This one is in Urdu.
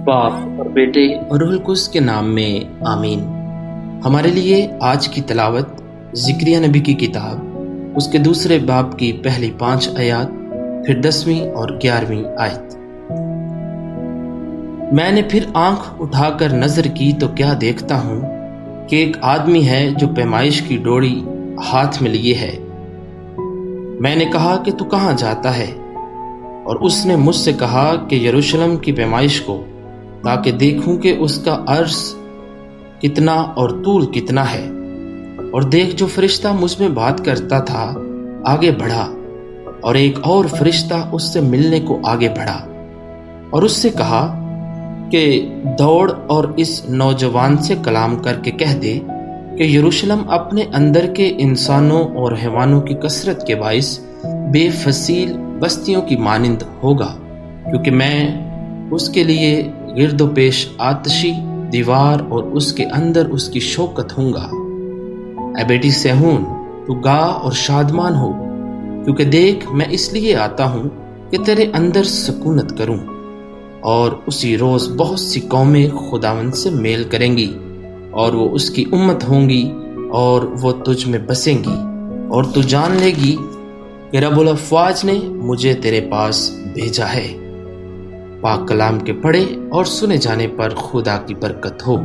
باپ اور بیٹے اور روح القدس کے نام میں آمین۔ ہمارے لیے آج کی تلاوت زکریا نبی کی کتاب اس کے دوسرے باب کی پہلی 5 آیات، پھر 10ویں اور 11ویں آیت۔ میں نے پھر آنکھ اٹھا کر نظر کی تو کیا دیکھتا ہوں کہ ایک آدمی ہے جو پیمائش کی ڈوری ہاتھ میں لیے ہے۔ میں نے کہا کہ تو کہاں جاتا ہے؟ اور اس نے مجھ سے کہا کہ یروشلم کی پیمائش کو، تاکہ دیکھوں کہ اس کا عرض کتنا اور طول کتنا ہے۔ اور دیکھ، جو فرشتہ مجھ میں بات کرتا تھا آگے بڑھا، اور ایک اور فرشتہ اس سے ملنے کو آگے بڑھا اور اس سے کہا کہ دوڑ اور اس نوجوان سے کلام کر کے کہہ دے کہ یروشلم اپنے اندر کے انسانوں اور حیوانوں کی کثرت کے باعث بے فصیل بستیوں کی مانند ہوگا، کیونکہ میں اس کے لیے گرد و پیش آتشی دیوار اور اس کے اندر اس کی شوکت ہوں گا۔ اے بیٹی صہیون، تو گا اور شادمان ہو، کیونکہ دیکھ، میں اس لیے آتا ہوں کہ تیرے اندر سکونت کروں۔ اور اسی روز بہت سی قومیں خداوند سے میل کریں گی، اور وہ اس کی امت ہوں گی، اور وہ تجھ میں بسیں گی، اور تو جان لے گی کہ رب الافواج نے مجھے تیرے پاس بھیجا ہے۔ پاک کلام کے پڑھے اور سنے جانے پر خدا کی برکت ہو۔